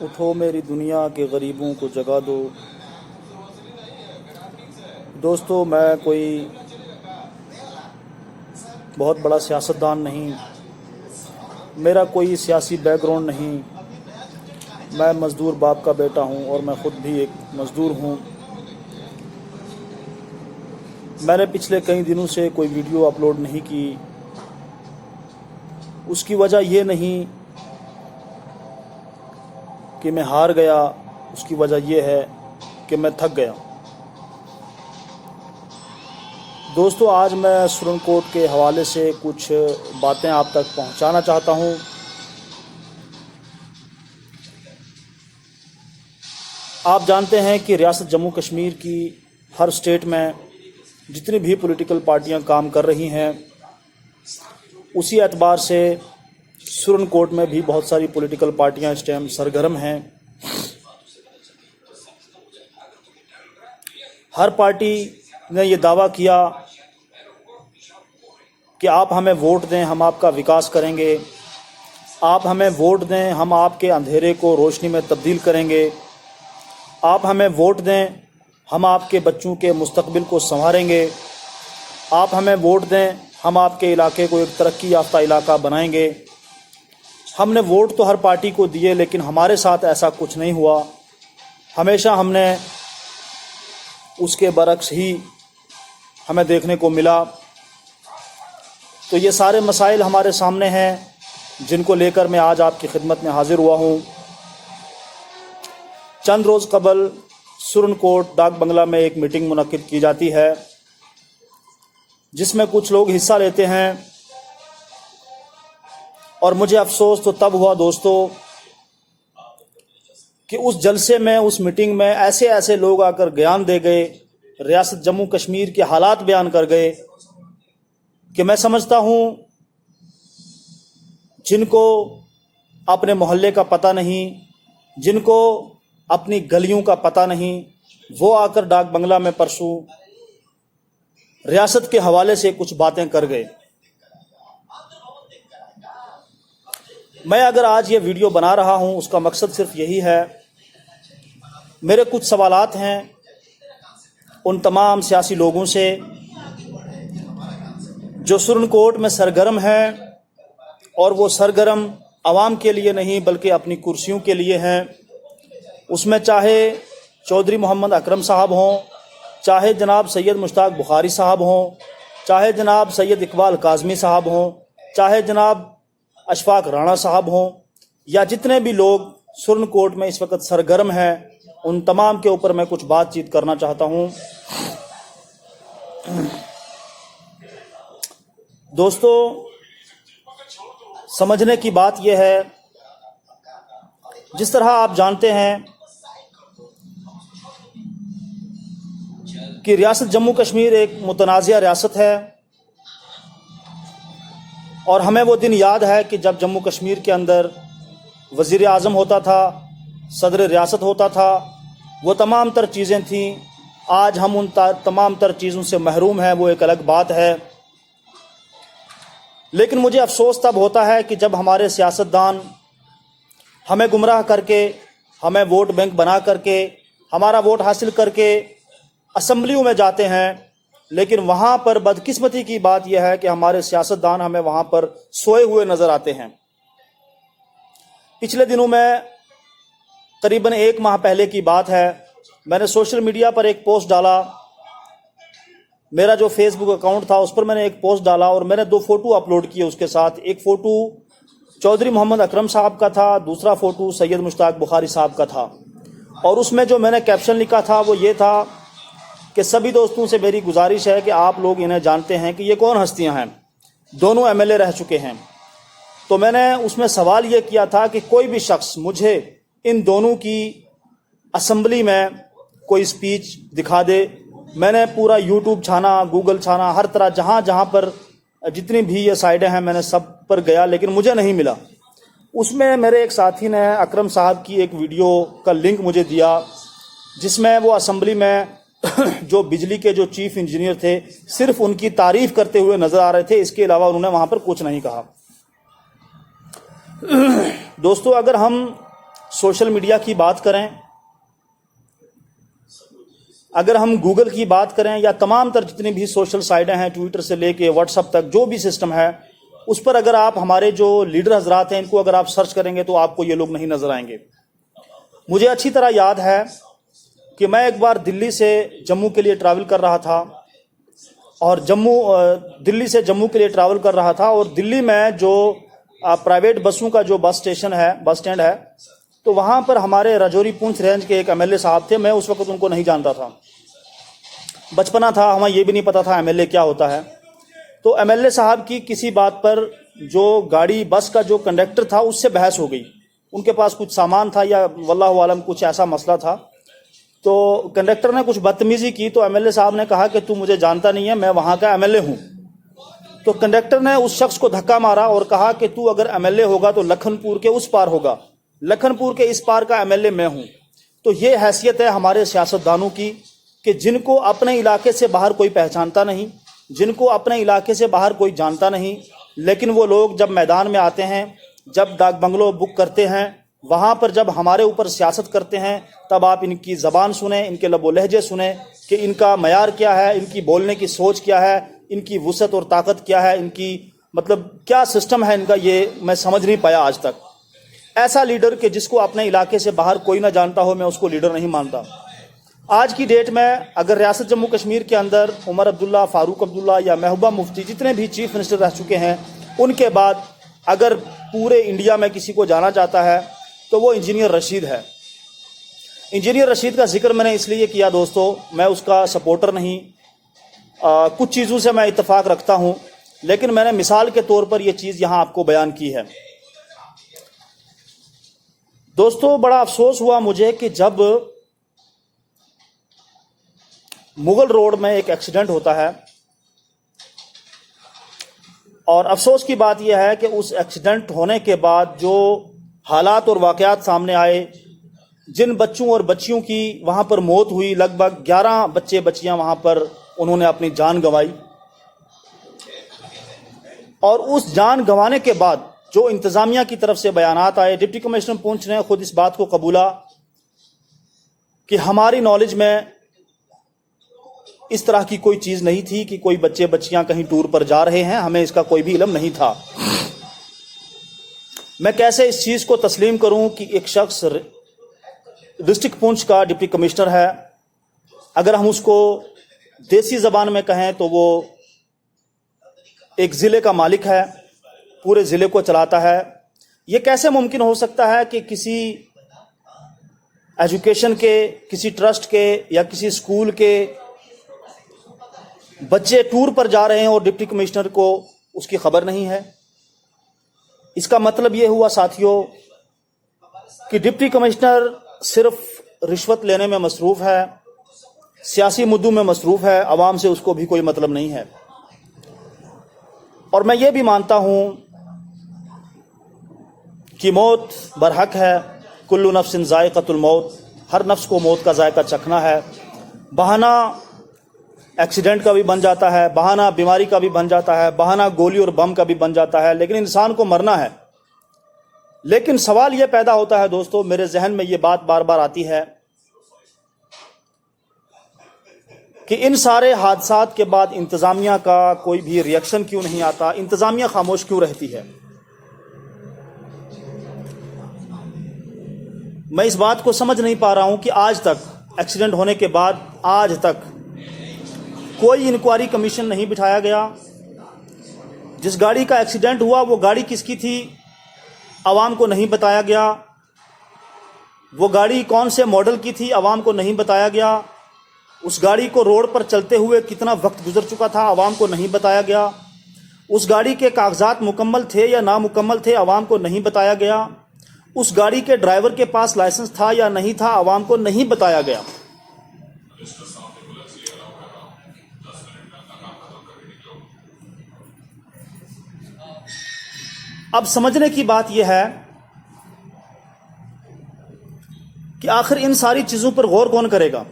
اٹھو میری دنیا کے غریبوں کو جگا دو۔ دوستو، میں کوئی بہت بڑا سیاستدان نہیں، میرا کوئی سیاسی بیک گراؤنڈ نہیں، میں مزدور باپ کا بیٹا ہوں اور میں خود بھی ایک مزدور ہوں۔ میں نے پچھلے کئی دنوں سے کوئی ویڈیو اپلوڈ نہیں کی۔ اس کی وجہ یہ نہیں کہ میں ہار گیا، اس کی وجہ یہ ہے کہ میں تھک گیا۔ دوستو، آج میں سپریم کورٹ کے حوالے سے کچھ باتیں آپ تک پہنچانا چاہتا ہوں۔ آپ جانتے ہیں کہ ریاست جموں کشمیر کی ہر اسٹیٹ میں جتنی بھی پولیٹیکل پارٹیاں کام کر رہی ہیں، اسی اعتبار سے سپریم کورٹ میں بھی بہت ساری پولیٹیکل پارٹیاں اس ٹائم سرگرم ہیں۔ ہر پارٹی نے یہ دعویٰ کیا کہ آپ ہمیں ووٹ دیں، ہم آپ کا وکاس کریں گے، آپ ہمیں ووٹ دیں، ہم آپ کے اندھیرے کو روشنی میں تبدیل کریں گے، آپ ہمیں ووٹ دیں، ہم آپ کے بچوں کے مستقبل کو سنواریں گے، آپ ہمیں ووٹ دیں، ہم آپ کے علاقے کو ایک ترقی یافتہ علاقہ بنائیں گے۔ ہم نے ووٹ تو ہر پارٹی کو دیے، لیکن ہمارے ساتھ ایسا کچھ نہیں ہوا۔ ہمیشہ ہم نے اس کے برعکس ہی ہمیں دیکھنے کو ملا۔ تو یہ سارے مسائل ہمارے سامنے ہیں جن کو لے کر میں آج آپ کی خدمت میں حاضر ہوا ہوں۔ چند روز قبل سپریم کورٹ ڈاک بنگلہ میں ایک میٹنگ منعقد کی جاتی ہے جس میں کچھ لوگ حصہ لیتے ہیں، اور مجھے افسوس تو تب ہوا دوستو کہ اس جلسے میں، اس میٹنگ میں ایسے لوگ آ کر بیان دے گئے، ریاست جموں کشمیر کے حالات بیان کر گئے کہ میں سمجھتا ہوں جن کو اپنے محلے کا پتہ نہیں، جن کو اپنی گلیوں کا پتہ نہیں، وہ آ کر ڈاک بنگلہ میں پرسوں ریاست کے حوالے سے کچھ باتیں کر گئے۔ میں اگر آج یہ ویڈیو بنا رہا ہوں، اس کا مقصد صرف یہی ہے، میرے کچھ سوالات ہیں ان تمام سیاسی لوگوں سے جو سپریم کورٹ میں سرگرم ہیں، اور وہ سرگرم عوام کے لیے نہیں بلکہ اپنی کرسیوں کے لیے ہیں۔ اس میں چاہے چودھری محمد اکرم صاحب ہوں، چاہے جناب سید مشتاق بخاری صاحب ہوں، چاہے جناب سید اقبال کاظمی صاحب ہوں، چاہے جناب اشفاق رانا صاحب ہوں، یا جتنے بھی لوگ سپریم کورٹ میں اس وقت سرگرم ہیں، ان تمام کے اوپر میں کچھ بات چیت کرنا چاہتا ہوں۔ دوستو، سمجھنے کی بات یہ ہے، جس طرح آپ جانتے ہیں کہ ریاست جموں کشمیر ایک متنازع ریاست ہے، اور ہمیں وہ دن یاد ہے کہ جب جموں کشمیر کے اندر وزیر اعظم ہوتا تھا، صدر ریاست ہوتا تھا، وہ تمام تر چیزیں تھیں۔ آج ہم ان تمام تر چیزوں سے محروم ہیں، وہ ایک الگ بات ہے۔ لیکن مجھے افسوس تب ہوتا ہے کہ جب ہمارے سیاستدان ہمیں گمراہ کر کے، ہمیں ووٹ بینک بنا کر کے، ہمارا ووٹ حاصل کر کے اسمبلیوں میں جاتے ہیں، لیکن وہاں پر بدقسمتی کی بات یہ ہے کہ ہمارے سیاستدان ہمیں وہاں پر سوئے ہوئے نظر آتے ہیں۔ پچھلے دنوں میں قریباً 1 ماہ پہلے کی بات ہے، میں نے سوشل میڈیا پر ایک پوسٹ ڈالا، میرا جو فیس بک اکاؤنٹ تھا اس پر میں نے ایک پوسٹ ڈالا، اور میں نے 2 فوٹو اپلوڈ کیے اس کے ساتھ۔ ایک فوٹو چودھری محمد اکرم صاحب کا تھا، دوسرا فوٹو سید مشتاق بخاری صاحب کا تھا، اور اس میں جو میں نے کیپشن لکھا تھا وہ یہ تھا کہ سبھی دوستوں سے میری گزارش ہے کہ آپ لوگ انہیں جانتے ہیں کہ یہ کون ہستیاں ہیں، دونوں MLA رہ چکے ہیں۔ تو میں نے اس میں سوال یہ کیا تھا کہ کوئی بھی شخص مجھے ان دونوں کی اسمبلی میں کوئی سپیچ دکھا دے۔ میں نے پورا یوٹیوب چھانا، گوگل چھانا، ہر طرح جہاں پر جتنی بھی یہ سائٹیں ہیں میں نے سب پر گیا، لیکن مجھے نہیں ملا۔ اس میں میرے ایک ساتھی نے اکرم صاحب کی ایک ویڈیو کا لنک مجھے دیا، جس میں وہ اسمبلی میں جو بجلی کے جو چیف انجینئر تھے صرف ان کی تعریف کرتے ہوئے نظر آ رہے تھے، اس کے علاوہ انہوں نے وہاں پر کچھ نہیں کہا۔ دوستو، اگر ہم سوشل میڈیا کی بات کریں، اگر ہم گوگل کی بات کریں یا تمام تر جتنی بھی سوشل سائٹیں ہیں، ٹویٹر سے لے کے واٹس ایپ تک جو بھی سسٹم ہے، اس پر اگر آپ ہمارے جو لیڈر حضرات ہیں ان کو اگر آپ سرچ کریں گے تو آپ کو یہ لوگ نہیں نظر آئیں گے۔ مجھے اچھی طرح یاد ہے کہ میں ایک بار دلی سے جموں کے لیے ٹریول کر رہا تھا، اور دلی سے جموں کے لیے ٹریول کر رہا تھا، اور دلی میں جو پرائیویٹ بسوں کا جو بس سٹینڈ ہے، تو وہاں پر ہمارے راجوری پونچھ رینج کے ایک ایم ایل اے صاحب تھے۔ میں اس وقت ان کو نہیں جانتا تھا، بچپنا تھا، ہمیں یہ بھی نہیں پتا تھا ایم ایل اے کیا ہوتا ہے۔ تو ایم ایل اے صاحب کی کسی بات پر جو گاڑی بس کا جو کنڈکٹر تھا اس سے بحث ہو گئی، ان کے پاس کچھ سامان تھا یا واللہ عالم کچھ ایسا مسئلہ تھا، تو کنڈکٹر نے کچھ بدتمیزی کی، تو ایم ایل اے صاحب نے کہا کہ تو مجھے جانتا نہیں ہے، میں وہاں کا ایم ایل اے ہوں۔ تو کنڈکٹر نے اس شخص کو دھکا مارا اور کہا کہ تو اگر ایم ایل اے ہوگا تو لکھن پور کے اس پار ہوگا، لکھن پور کے اس پار کا ایم ایل اے میں ہوں۔ تو یہ حیثیت ہے ہمارے سیاستدانوں کی کہ جن کو اپنے علاقے سے باہر کوئی پہچانتا نہیں، جن کو اپنے علاقے سے باہر کوئی جانتا نہیں، لیکن وہ لوگ جب میدان میں آتے ہیں، جب ڈاک بنگلو بک کرتے ہیں، وہاں پر جب ہمارے اوپر سیاست کرتے ہیں، تب آپ ان کی زبان سنیں، ان کے لب و لہجے سنیں کہ ان کا معیار کیا ہے، ان کی بولنے کی سوچ کیا ہے، ان کی وسعت اور طاقت کیا ہے، ان کی مطلب کیا سسٹم ہے ان کا، یہ میں سمجھ نہیں پایا آج تک۔ ایسا لیڈر کہ جس کو اپنے علاقے سے باہر کوئی نہ جانتا ہو، میں اس کو لیڈر نہیں مانتا۔ آج کی ڈیٹ میں اگر ریاست جموں کشمیر کے اندر عمر عبداللہ، فاروق عبداللہ یا محبوبہ مفتی جتنے بھی چیف منسٹر رہ چکے ہیں، ان کے بعد اگر پورے انڈیا میں کسی کو جانا چاہتا ہے تو وہ انجینئر رشید ہے۔ انجینئر رشید کا ذکر میں نے اس لیے کیا دوستو، میں اس کا سپورٹر نہیں، کچھ چیزوں سے میں اتفاق رکھتا ہوں، لیکن میں نے مثال کے طور پر یہ چیز یہاں آپ کو بیان کی ہے۔ دوستو بڑا افسوس ہوا مجھے کہ جب مغل روڈ میں ایک ایکسیڈنٹ ہوتا ہے، اور افسوس کی بات یہ ہے کہ اس ایکسیڈنٹ ہونے کے بعد جو حالات اور واقعات سامنے آئے، جن بچوں اور بچیوں کی وہاں پر موت ہوئی، لگ بھگ 11 بچے بچیاں وہاں پر انہوں نے اپنی جان گنوائی، اور اس جان گنوانے کے بعد جو انتظامیہ کی طرف سے بیانات آئے، ڈپٹی کمشنر پونچھ نے خود اس بات کو قبولا کہ ہماری نالج میں اس طرح کی کوئی چیز نہیں تھی کہ کوئی بچے بچیاں کہیں ٹور پر جا رہے ہیں، ہمیں اس کا کوئی بھی علم نہیں تھا۔ میں کیسے اس چیز کو تسلیم کروں کہ ایک شخص ڈسٹرکٹ پونچھ کا ڈپٹی کمشنر ہے، اگر ہم اس کو دیسی زبان میں کہیں تو وہ ایک ضلع کا مالک ہے، پورے ضلع کو چلاتا ہے۔ یہ کیسے ممکن ہو سکتا ہے کہ کسی ایجوکیشن کے، کسی ٹرسٹ کے یا کسی اسکول کے بچے ٹور پر جا رہے ہیں اور ڈپٹی کمشنر کو اس کی خبر نہیں ہے؟ اس کا مطلب یہ ہوا ساتھیوں کہ ڈپٹی کمشنر صرف رشوت لینے میں مصروف ہے، سیاسی مدعوں میں مصروف ہے، عوام سے اس کو بھی کوئی مطلب نہیں ہے۔ اور میں یہ بھی مانتا ہوں کہ موت برحق ہے، کل نفس ذائقۃ الموت، ہر نفس کو موت کا ذائقہ چکھنا ہے۔ بہانہ ایکسیڈنٹ کا بھی بن جاتا ہے، بہانہ بیماری کا بھی بن جاتا ہے، بہانہ گولی اور بم کا بھی بن جاتا ہے، لیکن انسان کو مرنا ہے۔ لیکن سوال یہ پیدا ہوتا ہے دوستو، میرے ذہن میں یہ بات بار بار آتی ہے کہ ان سارے حادثات کے بعد انتظامیہ کا کوئی بھی ری ایکشن کیوں نہیں آتا؟ انتظامیہ خاموش کیوں رہتی ہے؟ میں اس بات کو سمجھ نہیں پا رہا ہوں کہ آج تک ایکسیڈنٹ ہونے کے بعد آج تک کوئی انکوائری کمیشن نہیں بٹھایا گیا۔ جس گاڑی کا ایکسیڈنٹ ہوا وہ گاڑی کس کی تھی عوام کو نہیں بتایا گیا، وہ گاڑی کون سے ماڈل کی تھی عوام کو نہیں بتایا گیا، اس گاڑی کو روڈ پر چلتے ہوئے کتنا وقت گزر چکا تھا عوام کو نہیں بتایا گیا، اس گاڑی کے کاغذات مکمل تھے یا نامکمل تھے عوام کو نہیں بتایا گیا، اس گاڑی کے ڈرائیور کے پاس لائسنس تھا یا نہیں تھا عوام کو نہیں بتایا گیا۔ اب سمجھنے کی بات یہ ہے کہ آخر ان ساری چیزوں پر غور کون کرے گا؟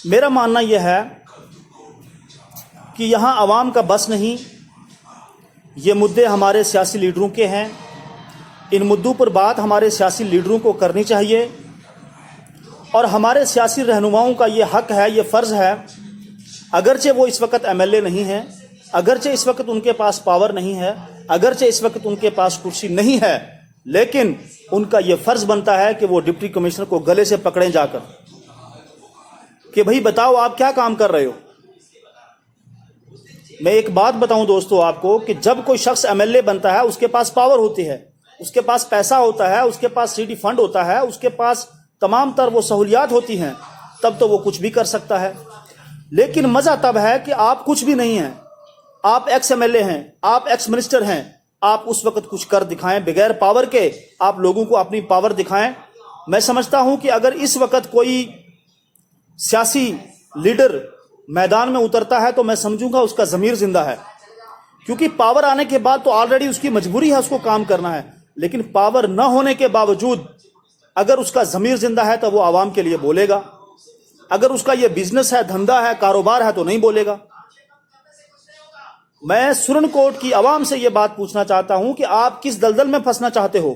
میرا ماننا یہ ہے کہ یہاں عوام کا بس نہیں، یہ مدعے ہمارے سیاسی لیڈروں کے ہیں، ان مدعوں پر بات ہمارے سیاسی لیڈروں کو کرنی چاہیے، اور ہمارے سیاسی رہنماؤں کا یہ حق ہے، یہ فرض ہے، اگرچہ وہ اس وقت ایم ایل اے نہیں ہیں، اگرچہ اس وقت ان کے پاس پاور نہیں ہے، اگرچہ اس وقت ان کے پاس کرسی نہیں ہے، لیکن ان کا یہ فرض بنتا ہے کہ وہ ڈپٹی کمشنر کو گلے سے پکڑیں جا کر کہ بھائی بتاؤ آپ کیا کام کر رہے ہو۔ میں ایک بات بتاؤں دوستو آپ کو کہ جب کوئی شخص ایم ایل اے بنتا ہے اس کے پاس پاور ہوتی ہے، اس کے پاس پیسہ ہوتا ہے، اس کے پاس سی ڈی فنڈ ہوتا ہے، اس کے پاس تمام تر وہ سہولیات ہوتی ہیں، تب تو وہ کچھ بھی کر سکتا ہے۔ لیکن مزہ تب ہے کہ آپ کچھ بھی نہیں ہیں، آپ ایکس ایم ایل اے ہیں، آپ ایکس منسٹر ہیں، آپ اس وقت کچھ کر دکھائیں بغیر پاور کے، آپ لوگوں کو اپنی پاور دکھائیں۔ میں سمجھتا ہوں کہ اگر اس وقت کوئی سیاسی لیڈر میدان میں اترتا ہے تو میں سمجھوں گا اس کا ضمیر زندہ ہے، کیونکہ پاور آنے کے بعد تو آلریڈی اس کی مجبوری ہے، اس کو کام کرنا ہے، لیکن پاور نہ ہونے کے باوجود اگر اس کا ضمیر زندہ ہے تو وہ عوام کے لیے بولے گا، اگر اس کا یہ بزنس ہے، دھندا ہے، کاروبار ہے تو نہیں بولے گا۔ میں سرن کوٹ کی عوام سے یہ بات پوچھنا چاہتا ہوں کہ آپ کس دلدل میں پھنسنا چاہتے ہو؟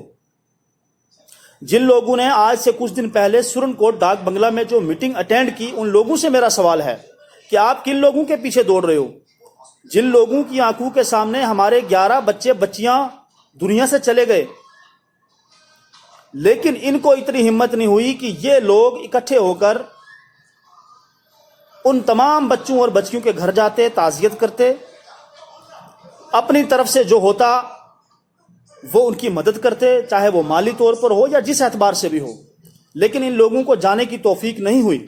جن لوگوں نے آج سے کچھ دن پہلے سرن کوٹ ڈاک بنگلہ میں جو میٹنگ اٹینڈ کی، ان لوگوں سے میرا سوال ہے کہ آپ کن لوگوں کے پیچھے دوڑ رہے ہو؟ جن لوگوں کی آنکھوں کے سامنے ہمارے 11 بچے بچیاں دنیا سے چلے گئے، لیکن ان کو اتنی ہمت نہیں ہوئی کہ یہ لوگ اکٹھے ہو کر ان تمام بچوں اور بچیوں کے گھر جاتے، تعزیت کرتے، اپنی طرف سے جو ہوتا وہ ان کی مدد کرتے، چاہے وہ مالی طور پر ہو یا جس اعتبار سے بھی ہو، لیکن ان لوگوں کو جانے کی توفیق نہیں ہوئی۔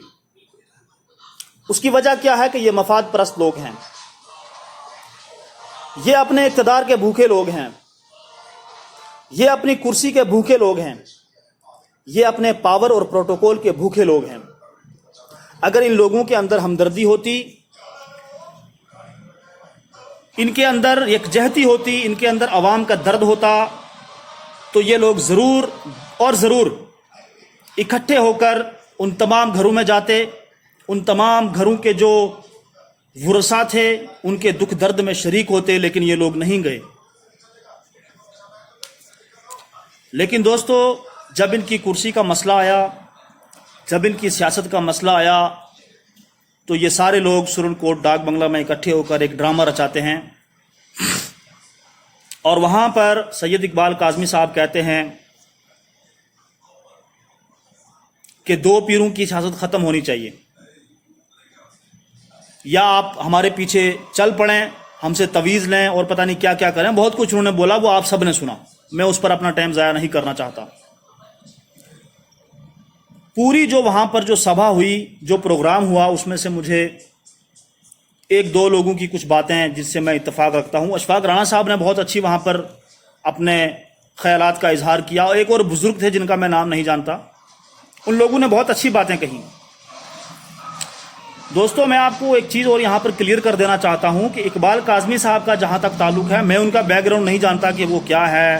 اس کی وجہ کیا ہے کہ یہ مفاد پرست لوگ ہیں، یہ اپنے اقتدار کے بھوکے لوگ ہیں، یہ اپنی کرسی کے بھوکے لوگ ہیں، یہ اپنے پاور اور پروٹوکول کے بھوکے لوگ ہیں۔ اگر ان لوگوں کے اندر ہمدردی ہوتی، ان کے اندر یکجہتی ہوتی، ان کے اندر عوام کا درد ہوتا، تو یہ لوگ ضرور اور ضرور اکٹھے ہو کر ان تمام گھروں میں جاتے، ان تمام گھروں کے جو ورثاء تھے ان کے دکھ درد میں شریک ہوتے، لیکن یہ لوگ نہیں گئے۔ لیکن دوستو، جب ان کی کرسی کا مسئلہ آیا، جب ان کی سیاست کا مسئلہ آیا، تو یہ سارے لوگ سرن کوٹ ڈاک بنگلہ میں اکٹھے ہو کر ایک ڈرامہ رچاتے ہیں، اور وہاں پر سید اقبال کاظمی صاحب کہتے ہیں کہ 2 پیروں کی سیاست ختم ہونی چاہیے، یا آپ ہمارے پیچھے چل پڑیں، ہم سے تویز لیں اور پتہ نہیں کیا کیا کریں۔ بہت کچھ انہوں نے بولا، وہ آپ سب نے سنا، میں اس پر اپنا ٹائم ضائع نہیں کرنا چاہتا۔ پوری جو وہاں پر جو سبھا ہوئی، جو پروگرام ہوا، اس میں سے مجھے 1-2 لوگوں کی کچھ باتیں ہیں جس سے میں اتفاق رکھتا ہوں۔ اشفاق رانا صاحب نے بہت اچھی وہاں پر اپنے خیالات کا اظہار کیا، اور ایک اور بزرگ تھے جن کا میں نام نہیں جانتا، ان لوگوں نے بہت اچھی باتیں کہیں۔ دوستو، میں آپ کو ایک چیز اور یہاں پر کلیئر کر دینا چاہتا ہوں کہ اقبال کاظمی صاحب کا جہاں تک تعلق ہے، میں ان کا بیک گراؤنڈ نہیں جانتا کہ وہ کیا ہے،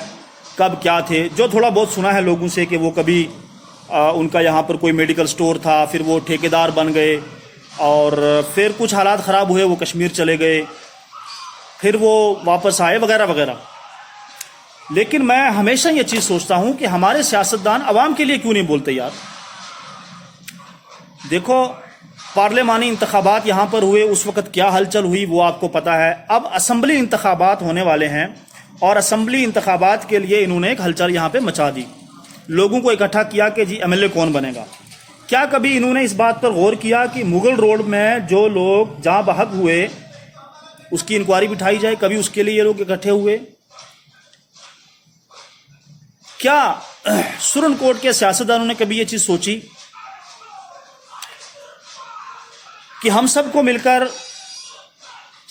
کب کیا تھے۔ جو تھوڑا بہت سنا ہے لوگوں سے کہ وہ کبھی ان کا یہاں پر کوئی میڈیکل سٹور تھا، پھر وہ ٹھیکیدار بن گئے، اور پھر کچھ حالات خراب ہوئے، وہ کشمیر چلے گئے، پھر وہ واپس آئے، وغیرہ وغیرہ۔ لیکن میں ہمیشہ یہ چیز سوچتا ہوں کہ ہمارے سیاستدان عوام کے لیے کیوں نہیں بولتے یار؟ دیکھو، پارلیمانی انتخابات یہاں پر ہوئے، اس وقت کیا ہلچل ہوئی وہ آپ کو پتہ ہے۔ اب اسمبلی انتخابات ہونے والے ہیں، اور اسمبلی انتخابات کے لیے انہوں نے ایک ہلچل یہاں پہ مچا دی، لوگوں کو اکٹھا کیا کہ جی ایم ایل اے کون بنے گا۔ کیا کبھی انہوں نے اس بات پر غور کیا کہ مغل روڈ میں جو لوگ جاں بحق ہوئے اس کی انکوائری بٹھائی جائے؟ کبھی اس کے لیے یہ لوگ اکٹھے ہوئے؟ کیا سرن کوٹ کے سیاستدانوں نے کبھی یہ چیز سوچی کہ ہم سب کو مل کر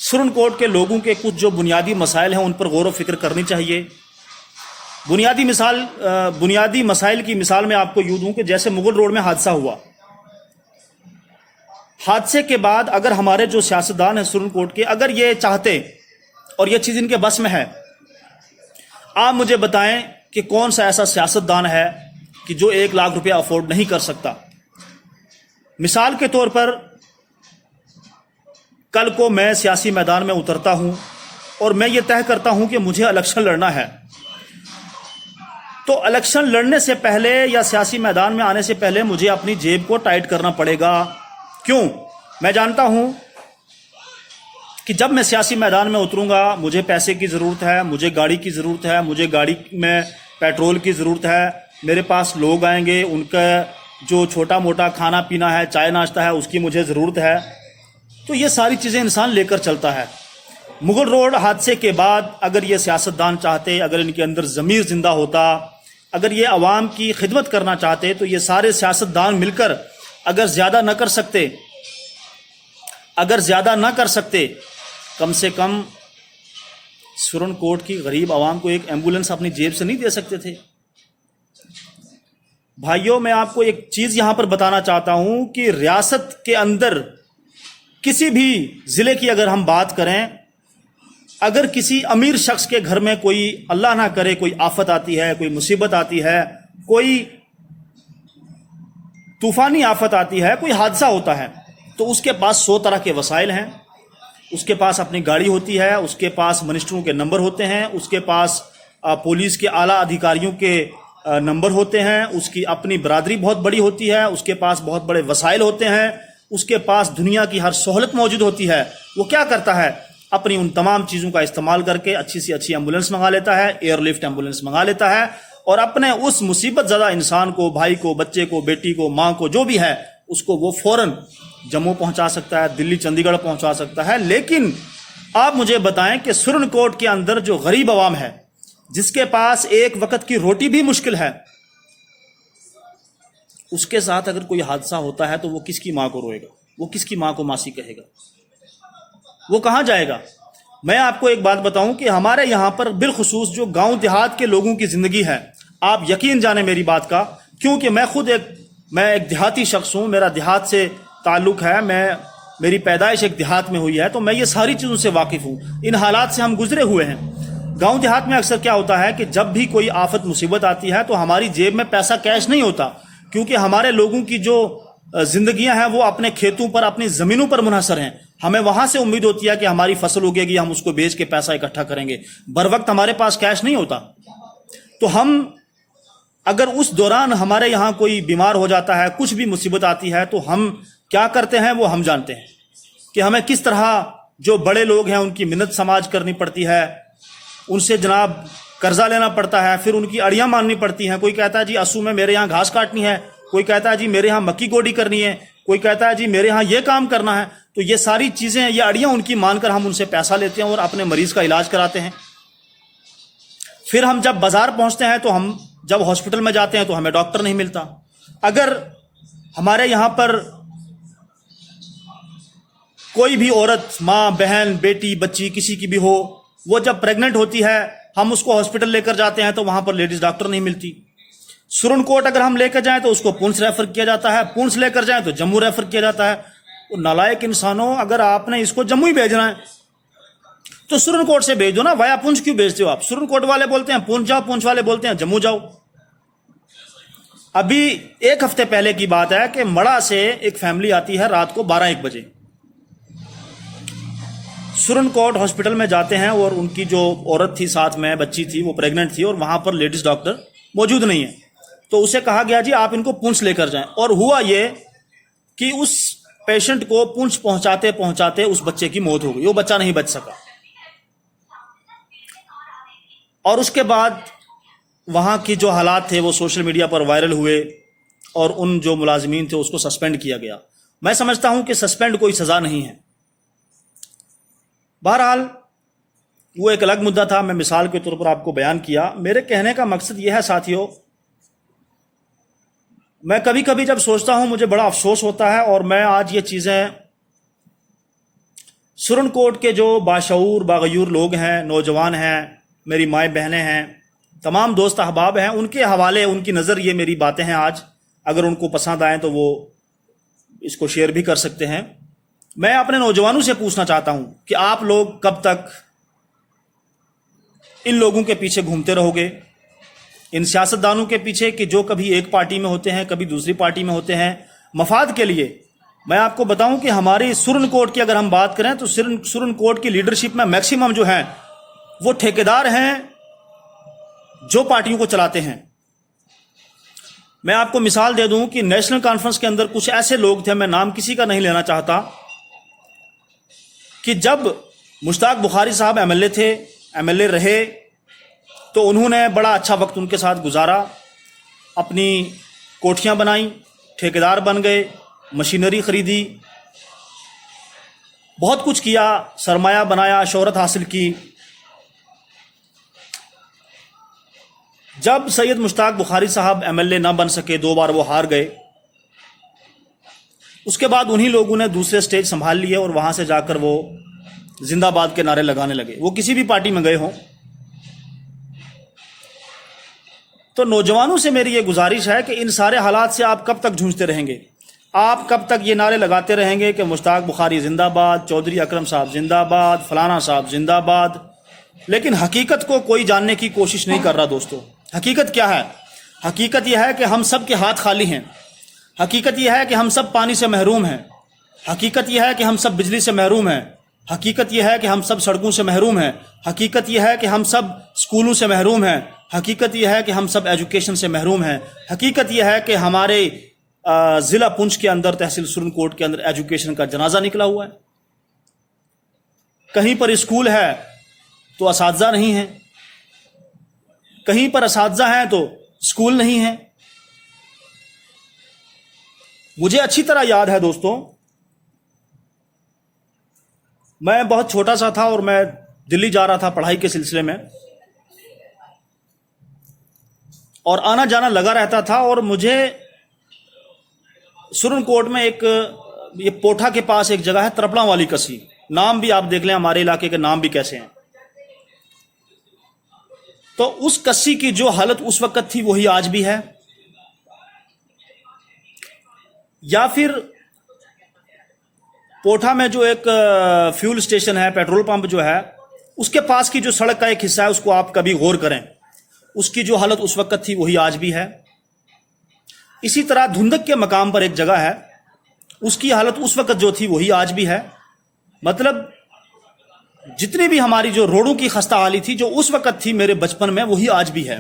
سرن کوٹ کے لوگوں کے کچھ جو بنیادی مسائل ہیں ان پر غور و فکر کرنی چاہیے؟ بنیادی مسائل کی مثال میں آپ کو یوں دوں کہ جیسے مغل روڈ میں حادثہ ہوا، حادثے کے بعد اگر ہمارے جو سیاستدان ہیں سرن کوٹ کے، اگر یہ چاہتے اور یہ چیز ان کے بس میں ہے، آپ مجھے بتائیں کہ کون سا ایسا سیاستدان ہے کہ جو 1 لاکھ روپیہ افورڈ نہیں کر سکتا؟ مثال کے طور پر، کل کو میں سیاسی میدان میں اترتا ہوں اور میں یہ طے کرتا ہوں کہ مجھے الیکشن لڑنا ہے، تو الیکشن لڑنے سے پہلے یا سیاسی میدان میں آنے سے پہلے مجھے اپنی جیب کو ٹائٹ کرنا پڑے گا. کیوں؟ میں جانتا ہوں کہ جب میں سیاسی میدان میں اتروں گا مجھے پیسے کی ضرورت ہے, مجھے گاڑی کی ضرورت ہے, مجھے گاڑی میں پیٹرول کی ضرورت ہے, میرے پاس لوگ آئیں گے, ان کا جو چھوٹا موٹا کھانا پینا ہے, چائے ناشتہ ہے, اس کی مجھے ضرورت ہے. تو یہ ساری چیزیں انسان لے کر چلتا ہے. مغل روڈ حادثے کے بعد اگر یہ سیاستدان چاہتے, اگر ان کے اندر ضمیر زندہ ہوتا, اگر یہ عوام کی خدمت کرنا چاہتے, تو یہ سارے سیاستدان مل کر اگر زیادہ نہ کر سکتے کم سے کم سرن کوٹ کی غریب عوام کو ایک ایمبولینس اپنی جیب سے نہیں دے سکتے تھے؟ بھائیوں, میں آپ کو ایک چیز یہاں پر بتانا چاہتا ہوں کہ ریاست کے اندر کسی بھی ضلع کی اگر ہم بات کریں, اگر کسی امیر شخص کے گھر میں کوئی اللہ نہ کرے کوئی آفت آتی ہے, کوئی مصیبت آتی ہے, کوئی طوفانی آفت آتی ہے, کوئی حادثہ ہوتا ہے, تو اس کے پاس 100 طرح کے وسائل ہیں. اس کے پاس اپنی گاڑی ہوتی ہے, اس کے پاس منسٹروں کے نمبر ہوتے ہیں, اس کے پاس پولیس کے اعلیٰ ادھیکاریوں کے نمبر ہوتے ہیں, اس کی اپنی برادری بہت بڑی ہوتی ہے, اس کے پاس بہت بڑے وسائل ہوتے ہیں, اس کے پاس دنیا کی ہر سہولت موجود ہوتی ہے. وہ کیا کرتا ہے؟ اپنی ان تمام چیزوں کا استعمال کر کے اچھی سے اچھی ایمبولینس منگا لیتا ہے, ایئر لفٹ ایمبولینس منگا لیتا ہے, اور اپنے اس مصیبت زدہ انسان کو, بھائی کو, بچے کو, بیٹی کو, ماں کو, جو بھی ہے, اس کو وہ فوراً جموں پہنچا سکتا ہے, دلی چنڈی گڑھ پہنچا سکتا ہے. لیکن آپ مجھے بتائیں کہ سرن کوٹ کے اندر جو غریب عوام ہے, جس کے پاس ایک وقت کی روٹی بھی مشکل ہے, اس کے ساتھ اگر کوئی حادثہ ہوتا ہے تو وہ کس کی ماں کو روئے گا؟ وہ کس کی ماں کو ماسی کہے گا؟ وہ کہاں جائے گا؟ میں آپ کو ایک بات بتاؤں کہ ہمارے یہاں پر بالخصوص جو گاؤں دیہات کے لوگوں کی زندگی ہے, آپ یقین جانیں میری بات کا, کیونکہ میں خود ایک دیہاتی شخص ہوں, میرا دیہات سے تعلق ہے, میری پیدائش ایک دیہات میں ہوئی ہے, تو میں یہ ساری چیزوں سے واقف ہوں, ان حالات سے ہم گزرے ہوئے ہیں. گاؤں دیہات میں اکثر کیا ہوتا ہے کہ جب بھی کوئی آفت مصیبت آتی ہے تو ہماری جیب میں پیسہ کیش نہیں ہوتا, کیونکہ ہمارے لوگوں کی جو زندگیاں ہیں وہ اپنے کھیتوں پر, اپنی زمینوں پر منحصر ہیں. ہمیں وہاں سے امید ہوتی ہے کہ ہماری فصل اگے گی, ہم اس کو بیچ کے پیسہ اکٹھا کریں گے, بر وقت ہمارے پاس کیش نہیں ہوتا. تو ہم اگر اس دوران ہمارے یہاں کوئی بیمار ہو جاتا ہے, کچھ بھی مصیبت آتی ہے, تو ہم کیا کرتے ہیں وہ ہم جانتے ہیں کہ ہمیں کس طرح جو بڑے لوگ ہیں ان کی منت سماج کرنی پڑتی ہے, ان سے جناب قرضہ لینا پڑتا ہے, پھر ان کی اڑیاں ماننی پڑتی ہیں. کوئی کہتا ہے جی اسو میں میرے یہاں گھاس کاٹنی ہے, کوئی کہتا ہے جی میرے یہاں مکی گوڈی کرنی ہے, کوئی کہتا ہے جی میرے یہاں یہ کام کرنا ہے. تو یہ ساری چیزیں, یہ اڑیاں ان کی مان کر ہم ان سے پیسہ لیتے ہیں اور اپنے مریض کا علاج کراتے ہیں. پھر ہم جب بازار پہنچتے ہیں, تو ہم جب ہاسپٹل میں جاتے ہیں تو ہمیں ڈاکٹر نہیں ملتا. اگر ہمارے یہاں پر کوئی بھی عورت, ماں, بہن, بیٹی, بچی کسی کی بھی ہو, وہ جب پریگننٹ ہوتی ہے, ہم اس کو ہاسپٹل لے کر جاتے ہیں تو وہاں پر لیڈیز ڈاکٹر نہیں ملتی. سرن کوٹ اگر ہم لے کر جائیں تو اس کو پونچھ ریفر کیا جاتا ہے, پونچھ لے کر جائیں تو جموں ریفر کیا جاتا ہے. وہ نالائق انسانوں, اگر آپ نے اس کو جموں ہی بھیجنا ہے تو سرن کوٹ سے بھیج دو نا, وایا پونچھ کیوں بھیجتے ہو آپ؟ سرن کوٹ والے بولتے ہیں پونچھ جاؤ, پونچھ والے بولتے ہیں جموں جاؤ. ابھی 1 ہفتے پہلے کی بات ہے کہ مڑا سے ایک فیملی آتی ہے رات کو 12-1 بجے, سرن کوٹ ہاسپٹل میں جاتے ہیں, اور ان کی جو عورت تھی ساتھ میں, بچی تھی, وہ پریگننٹ تھی, اور وہاں پر لیڈیز ڈاکٹر موجود نہیں ہے. تو اسے کہا گیا جی آپ ان کو پونچھ لے کر جائیں, اور ہوا یہ کہ اس پیشنٹ کو پونچھ پہنچاتے پہنچاتے اس بچے کی موت ہو گئی, وہ بچہ نہیں بچ سکا. اور اس کے بعد وہاں کی جو حالات تھے وہ سوشل میڈیا پر وائرل ہوئے, اور ان جو ملازمین تھے اس کو سسپینڈ کیا گیا. میں سمجھتا ہوں کہ سسپینڈ کوئی سزا نہیں ہے. بہرحال وہ ایک الگ مدعا تھا, میں مثال کے طور پر آپ کو بیان کیا. میرے کہنے کا مقصد یہ ہے ساتھیوں, میں کبھی کبھی جب سوچتا ہوں مجھے بڑا افسوس ہوتا ہے, اور میں آج یہ چیزیں سرن کوٹ کے جو باشعور باغیور لوگ ہیں, نوجوان ہیں, میری مائیں بہنیں ہیں, تمام دوست احباب ہیں, ان کے حوالے, ان کی نظر یہ میری باتیں ہیں آج. اگر ان کو پسند آئیں تو وہ اس کو شیئر بھی کر سکتے ہیں. میں اپنے نوجوانوں سے پوچھنا چاہتا ہوں کہ آپ لوگ کب تک ان لوگوں کے پیچھے گھومتے رہو گے, ان سیاستدانوں کے پیچھے کہ جو کبھی ایک پارٹی میں ہوتے ہیں, کبھی دوسری پارٹی میں ہوتے ہیں, مفاد کے لیے. میں آپ کو بتاؤں کہ ہماری سرن کوٹ کی اگر ہم بات کریں تو سرن کوٹ کی لیڈرشپ میں میکسیمم جو ہیں وہ ٹھیکیدار ہیں جو پارٹیوں کو چلاتے ہیں. میں آپ کو مثال دے دوں کہ نیشنل کانفرنس کے اندر کچھ ایسے لوگ تھے، میں نام کسی کا نہیں لینا چاہتا، کہ جب مشتاق بخاری صاحب ایم ایل اے تھے، ایم ایل اے رہے، تو انہوں نے بڑا اچھا وقت ان کے ساتھ گزارا، اپنی کوٹھیاں بنائیں، ٹھیکیدار بن گئے، مشینری خریدی، بہت کچھ کیا، سرمایہ بنایا، شہرت حاصل کی۔ جب سید مشتاق بخاری صاحب ایم ایل اے نہ بن سکے، 2 بار وہ ہار گئے، اس کے بعد انہی لوگوں نے دوسرے سٹیج سنبھال لیے اور وہاں سے جا کر وہ زندہ باد کے نعرے لگانے لگے، وہ کسی بھی پارٹی میں گئے ہوں۔ تو نوجوانوں سے میری یہ گزارش ہے کہ ان سارے حالات سے آپ کب تک جھوجتے رہیں گے؟ آپ کب تک یہ نعرے لگاتے رہیں گے کہ مشتاق بخاری زندہ باد، چودھری اکرم صاحب زندہ باد، فلانا صاحب زندہ باد، لیکن حقیقت کو کوئی جاننے کی کوشش نہیں کر رہا دوستو۔ حقیقت کیا ہے؟ حقیقت یہ ہے کہ ہم سب کے ہاتھ خالی ہیں، حقیقت یہ ہے کہ ہم سب پانی سے محروم ہیں، حقیقت یہ ہے کہ ہم سب بجلی سے محروم ہیں، حقیقت یہ ہے کہ ہم سب سڑکوں سے محروم ہیں، حقیقت یہ ہے کہ ہم سب اسکولوں سے محروم ہیں، حقیقت یہ ہے کہ ہم سب ایجوکیشن سے محروم ہیں، حقیقت یہ ہے کہ ہمارے ضلع پونچھ کے اندر، تحصیل سرن کوٹ کے اندر ایجوکیشن کا جنازہ نکلا ہوا ہے۔ کہیں پر اسکول ہے تو اساتذہ نہیں ہیں، کہیں پر اساتذہ ہیں تو اسکول نہیں ہیں۔ مجھے اچھی طرح یاد ہے دوستوں، میں بہت چھوٹا سا تھا اور میں دلی جا رہا تھا پڑھائی کے سلسلے میں، اور آنا جانا لگا رہتا تھا، اور مجھے سرن کوٹ میں ایک یہ پوٹھا کے پاس ایک جگہ ہے ترپڑا والی کسی، نام بھی آپ دیکھ لیں ہمارے علاقے کے نام بھی کیسے ہیں۔ تو اس کسی کی جو حالت اس وقت تھی وہی آج بھی ہے، یا پھر پوٹھا میں جو ایک فیول سٹیشن ہے، پیٹرول پمپ جو ہے، اس کے پاس کی جو سڑک کا ایک حصہ ہے، اس کو آپ کبھی غور کریں، اس کی جو حالت اس وقت تھی وہی آج بھی ہے۔ اسی طرح دھندک کے مقام پر ایک جگہ ہے، اس کی حالت اس وقت جو تھی وہی آج بھی ہے۔ مطلب جتنی بھی ہماری جو روڈوں کی خستہ حالی تھی جو اس وقت تھی میرے بچپن میں، وہی آج بھی ہے۔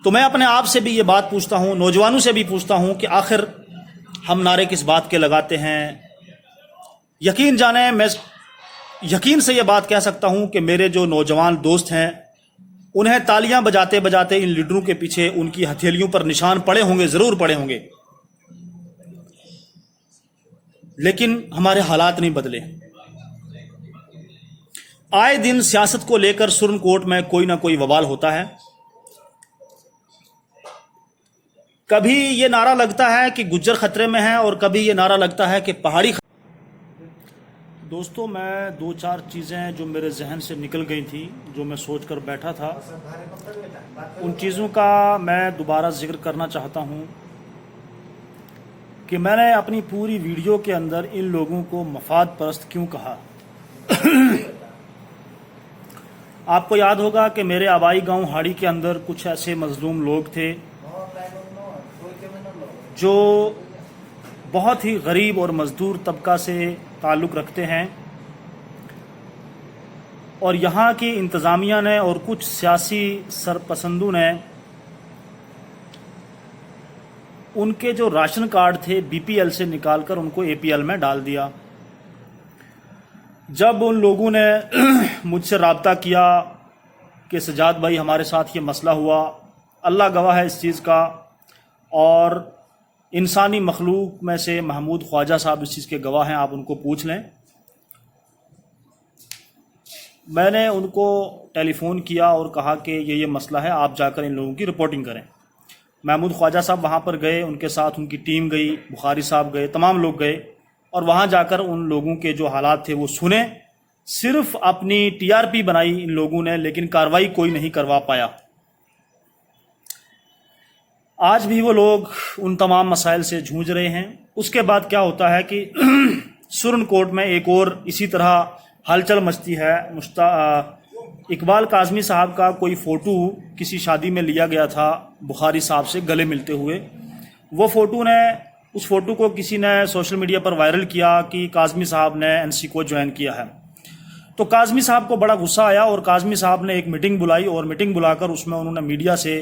تو میں اپنے آپ سے بھی یہ بات پوچھتا ہوں، نوجوانوں سے بھی پوچھتا ہوں کہ آخر ہم نعرے کس بات کے لگاتے ہیں؟ یقین جانیں، میں یقین سے یہ بات کہہ سکتا ہوں کہ میرے جو نوجوان دوست ہیں، انہیں تالیاں بجاتے بجاتے ان لیڈروں کے پیچھے ان کی ہتھیلیوں پر نشان پڑے ہوں گے، ضرور پڑے ہوں گے، لیکن ہمارے حالات نہیں بدلے۔ آئے دن سیاست کو لے کر سرن کوٹ میں کوئی نہ کوئی وبال ہوتا ہے۔ کبھی یہ نعرہ لگتا ہے کہ گجر خطرے میں ہے، اور کبھی یہ نعرہ لگتا ہے کہ پہاڑی دوستوں، میں 2-4 چیزیں جو میرے ذہن سے نکل گئی تھی، جو میں سوچ کر بیٹھا تھا، ان چیزوں کا میں دوبارہ ذکر کرنا چاہتا ہوں کہ میں نے اپنی پوری ویڈیو کے اندر ان لوگوں کو مفاد پرست کیوں کہا۔ آپ کو یاد ہوگا کہ میرے آبائی گاؤں ہاڑی کے اندر کچھ ایسے مظلوم لوگ تھے جو بہت ہی غریب اور مزدور طبقہ سے تعلق رکھتے ہیں، اور یہاں کی انتظامیہ نے اور کچھ سیاسی سرپسندوں نے ان کے جو راشن کارڈ تھے بی پی ایل سے نکال کر ان کو اے پی ایل میں ڈال دیا۔ جب ان لوگوں نے مجھ سے رابطہ کیا کہ سجاد بھائی ہمارے ساتھ یہ مسئلہ ہوا، اللہ گواہ ہے اس چیز کا، اور انسانی مخلوق میں سے محمود خواجہ صاحب اس چیز کے گواہ ہیں، آپ ان کو پوچھ لیں۔ میں نے ان کو ٹیلی فون کیا اور کہا کہ یہ مسئلہ ہے، آپ جا کر ان لوگوں کی رپورٹنگ کریں۔ محمود خواجہ صاحب وہاں پر گئے، ان کے ساتھ ان کی ٹیم گئی، بخاری صاحب گئے، تمام لوگ گئے، اور وہاں جا کر ان لوگوں کے جو حالات تھے وہ سنے۔ صرف اپنی ٹی آر پی بنائی ان لوگوں نے، لیکن کارروائی کوئی نہیں کروا پایا۔ آج بھی وہ لوگ ان تمام مسائل سے جھوج رہے ہیں۔ اس کے بعد کیا ہوتا ہے کہ سرن کوٹ میں ایک اور اسی طرح ہلچل مچتی ہے۔ اقبال کاظمی صاحب کا کوئی فوٹو کسی شادی میں لیا گیا تھا بخاری صاحب سے گلے ملتے ہوئے، وہ اس فوٹو کو کسی نے سوشل میڈیا پر وائرل کیا کہ کاظمی صاحب نے این سی کو جوائن کیا ہے۔ تو کاظمی صاحب کو بڑا غصہ آیا اور کاظمی صاحب نے ایک میٹنگ بلائی، اور میٹنگ بلا کر اس میں انہوں نے میڈیا سے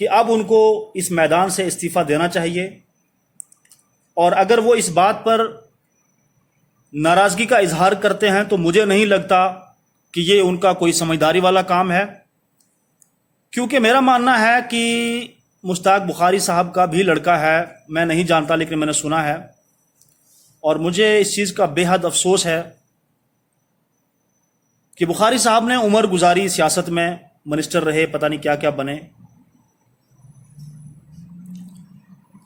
کہ اب ان کو اس میدان سے استعفیٰ دینا چاہیے، اور اگر وہ اس بات پر ناراضگی کا اظہار کرتے ہیں تو مجھے نہیں لگتا کہ یہ ان کا کوئی سمجھداری والا کام ہے، کیونکہ میرا ماننا ہے کہ مشتاق بخاری صاحب کا بھی لڑکا ہے، میں نہیں جانتا لیکن میں نے سنا ہے، اور مجھے اس چیز کا بے حد افسوس ہے کہ بخاری صاحب نے عمر گزاری سیاست میں، منسٹر رہے، پتہ نہیں کیا کیا بنے،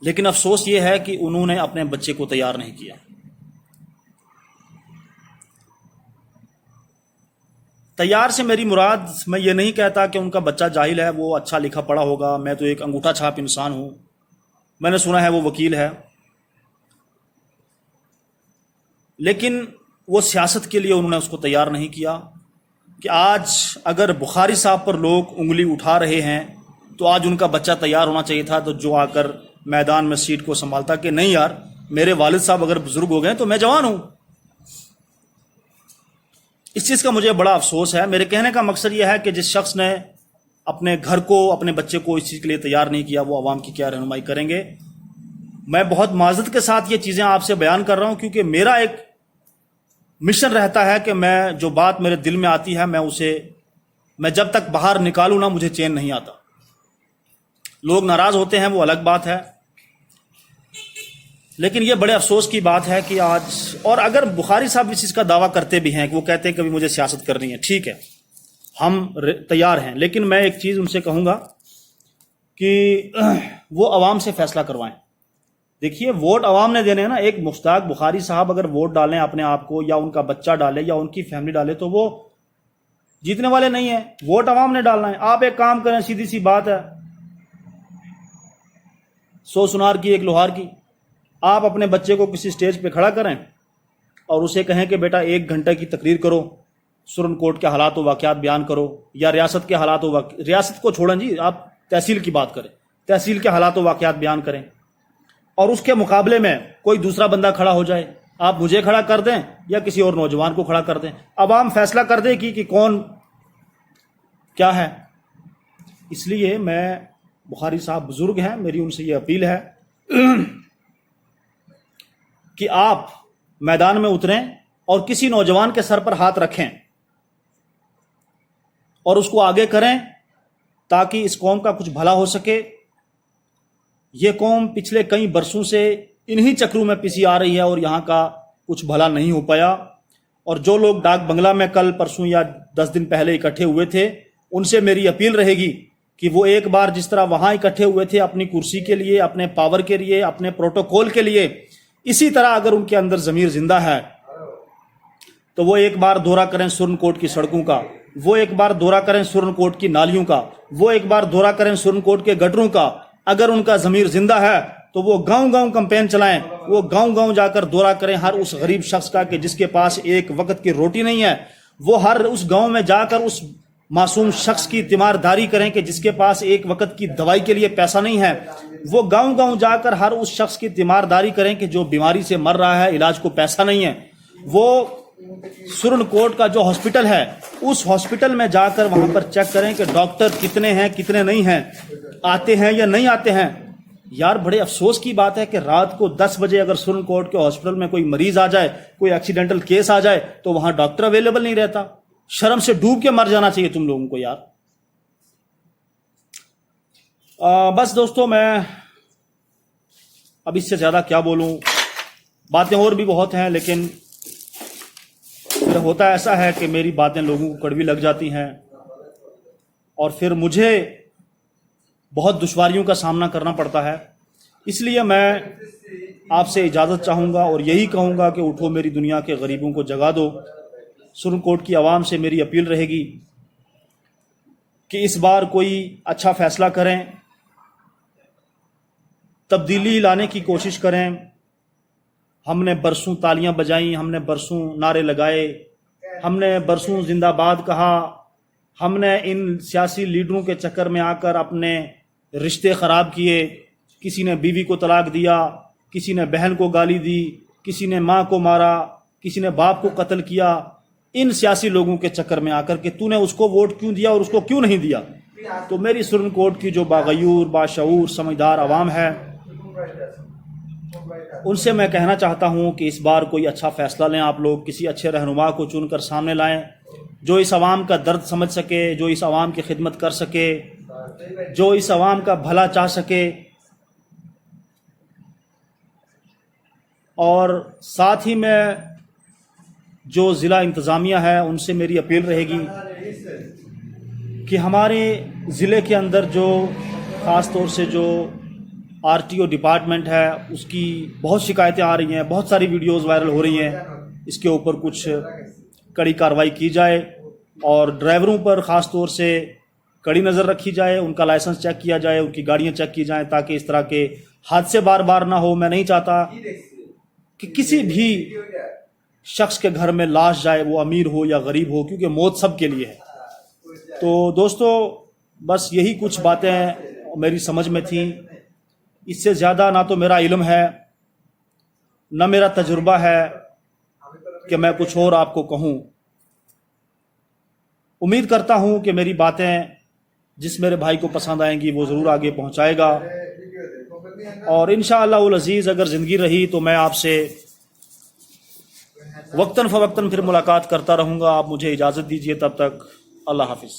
لیکن افسوس یہ ہے کہ انہوں نے اپنے بچے کو تیار نہیں کیا۔ تیار سے میری مراد، میں یہ نہیں کہتا کہ ان کا بچہ جاہل ہے، وہ اچھا لکھا پڑھا ہوگا، میں تو ایک انگوٹھا چھاپ انسان ہوں، میں نے سنا ہے وہ وکیل ہے، لیکن وہ سیاست کے لیے انہوں نے اس کو تیار نہیں کیا کہ آج اگر بخاری صاحب پر لوگ انگلی اٹھا رہے ہیں تو آج ان کا بچہ تیار ہونا چاہیے تھا، تو جو آ کر میدان میں سیٹ کو سنبھالتا کہ نہیں یار، میرے والد صاحب اگر بزرگ ہو گئے تو میں جوان ہوں۔ اس چیز کا مجھے بڑا افسوس ہے۔ میرے کہنے کا مقصد یہ ہے کہ جس شخص نے اپنے گھر کو، اپنے بچے کو اس چیز کے لیے تیار نہیں کیا، وہ عوام کی کیا رہنمائی کریں گے۔ میں بہت معذرت کے ساتھ یہ چیزیں آپ سے بیان کر رہا ہوں، کیونکہ میرا ایک مشن رہتا ہے کہ میں جو بات میرے دل میں آتی ہے میں جب تک باہر نکالوں نہ، مجھے چین نہیں آتا۔ لوگ ناراض ہوتے ہیں، وہ الگ بات ہے، لیکن یہ بڑے افسوس کی بات ہے کہ آج، اور اگر بخاری صاحب اس چیز کا دعویٰ کرتے بھی ہیں کہ وہ کہتے ہیں کہ مجھے سیاست کرنی ہے، ٹھیک ہے، ہم تیار ہیں، لیکن میں ایک چیز ان سے کہوں گا کہ وہ عوام سے فیصلہ کروائیں۔ دیکھیے، ووٹ عوام نے دینے ہیں نا۔ ایک مشتاق بخاری صاحب اگر ووٹ ڈالیں اپنے آپ کو، یا ان کا بچہ ڈالے، یا ان کی فیملی ڈالے، تو وہ جیتنے والے نہیں ہیں، ووٹ عوام نے ڈالنا ہے۔ آپ ایک کام کریں، سیدھی سی بات ہے، 100 سنار کی ایک لوہار کی، آپ اپنے بچے کو کسی سٹیج پہ کھڑا کریں اور اسے کہیں کہ بیٹا 1 گھنٹے کی تقریر کرو، سپریم کورٹ کے حالات و واقعات بیان کرو، یا ریاست کے حالات و ریاست کو چھوڑیں جی، آپ تحصیل کی بات کریں، تحصیل کے حالات و واقعات بیان کریں، اور اس کے مقابلے میں کوئی دوسرا بندہ کھڑا ہو جائے، آپ مجھے کھڑا کر دیں یا کسی اور نوجوان کو کھڑا کر دیں، عوام فیصلہ کر دے کہ کون کیا ہے۔ اس لیے میں، بخاری صاحب بزرگ ہیں، میری ان سے یہ اپیل ہے کہ آپ میدان میں اتریں اور کسی نوجوان کے سر پر ہاتھ رکھیں اور اس کو آگے کریں، تاکہ اس قوم کا کچھ بھلا ہو سکے۔ یہ قوم پچھلے کئی برسوں سے انہی چکروں میں پسی آ رہی ہے اور یہاں کا کچھ بھلا نہیں ہو پایا، اور جو لوگ ڈاک بنگلہ میں کل پرسوں یا 10 دن پہلے اکٹھے ہوئے تھے، ان سے میری اپیل رہے گی کہ وہ ایک بار جس طرح وہاں اکٹھے ہوئے تھے اپنی کرسی کے لیے، اپنے پاور کے لیے، اپنے پروٹوکول کے لیے، اسی طرح اگر ان کے اندر ضمیر زندہ ہے تو وہ ایک بار دورہ کریں سرن کوٹ کی سڑکوں کا، وہ ایک بار دورہ کریں سرن کوٹ کی نالیوں کا، وہ ایک بار دورہ کریں سرن کوٹ کے گٹروں کا۔ اگر ان کا ضمیر زندہ ہے تو وہ گاؤں گاؤں کمپین چلائیں، وہ گاؤں گاؤں جا کر دورہ کریں ہر اس غریب شخص کا کہ جس کے پاس ایک وقت کی روٹی نہیں ہے، وہ ہر اس گاؤں میں جا کر اس معصوم شخص کی تیمارداری کریں کہ جس کے پاس ایک وقت کی دوائی کے لیے پیسہ نہیں ہے، وہ گاؤں گاؤں جا کر ہر اس شخص کی تیمارداری کریں کہ جو بیماری سے مر رہا ہے، علاج کو پیسہ نہیں ہے، وہ سرن کوٹ کا جو ہاسپٹل ہے اس ہاسپٹل میں جا کر وہاں پر چیک کریں کہ ڈاکٹر کتنے ہیں، کتنے نہیں ہیں، آتے ہیں یا نہیں آتے ہیں۔ یار بڑے افسوس کی بات ہے کہ رات کو 10 بجے اگر سرن کوٹ کے ہاسپٹل میں کوئی مریض آ جائے، کوئی ایکسیڈنٹل کیس آ جائے، تو وہاں ڈاکٹر اویلیبل نہیں رہتا۔ شرم سے ڈوب کے مر جانا چاہیے تم لوگوں کو یار۔ بس دوستو، میں اب اس سے زیادہ کیا بولوں، باتیں اور بھی بہت ہیں، لیکن پھر ہوتا ایسا ہے کہ میری باتیں لوگوں کو کڑوی لگ جاتی ہیں اور پھر مجھے بہت دشواریوں کا سامنا کرنا پڑتا ہے۔ اس لیے میں آپ سے اجازت چاہوں گا اور یہی کہوں گا کہ اٹھو میری دنیا کے غریبوں کو جگا دو۔ سرن کوٹ کی عوام سے میری اپیل رہے گی کہ اس بار کوئی اچھا فیصلہ کریں، تبدیلی لانے کی کوشش کریں۔ ہم نے برسوں تالیاں بجائیں، ہم نے برسوں نعرے لگائے، ہم نے برسوں زندہ باد کہا، ہم نے ان سیاسی لیڈروں کے چکر میں آ کر اپنے رشتے خراب کیے، کسی نے بیوی کو طلاق دیا، کسی نے بہن کو گالی دی، کسی نے ماں کو مارا، کسی نے باپ کو قتل کیا، ان سیاسی لوگوں کے چکر میں آ کر کہ تو نے اس کو ووٹ کیوں دیا اور اس کو کیوں نہیں دیا. تو میری سپریم کورٹ کی جو باغیور باشعور سمجھدار عوام ہے ان سے میں کہنا چاہتا ہوں کہ اس بار کوئی اچھا فیصلہ لیں. آپ لوگ کسی اچھے رہنما کو چن کر سامنے لائیں جو اس عوام کا درد سمجھ سکے, جو اس عوام کی خدمت کر سکے, جو اس عوام کا بھلا چاہ سکے. اور ساتھ ہی میں جو ضلع انتظامیہ ہے ان سے میری اپیل رہے گی کہ ہمارے ضلع کے اندر جو خاص طور سے جو آر ٹی او ڈپارٹمنٹ ہے اس کی بہت شکایتیں آ رہی ہیں, بہت ساری ویڈیوز وائرل ہو رہی ہیں. اس کے اوپر کچھ کڑی کارروائی کی جائے اور ڈرائیوروں پر خاص طور سے کڑی نظر رکھی جائے, ان کا لائسنس چیک کیا جائے, ان کی گاڑیاں چیک کی جائیں تاکہ اس طرح کے حادثے بار بار نہ ہو. میں نہیں چاہتا کہ کسی بھی شخص کے گھر میں لاش جائے, وہ امیر ہو یا غریب ہو, کیونکہ موت سب کے لیے ہے. تو دوستو بس یہی کچھ باتیں میری سمجھ میں تھیں. اس سے زیادہ نہ تو میرا علم ہے نہ میرا تجربہ ہے کہ میں کچھ اور آپ کو کہوں. امید کرتا ہوں کہ میری باتیں جس میرے بھائی کو پسند آئیں گی وہ ضرور آگے پہنچائے گا, اور انشاءاللہ العزیز اگر زندگی رہی تو میں آپ سے وقتاً فوقتاً پھر ملاقات کرتا رہوں گا. آپ مجھے اجازت دیجیے, تب تک اللہ حافظ.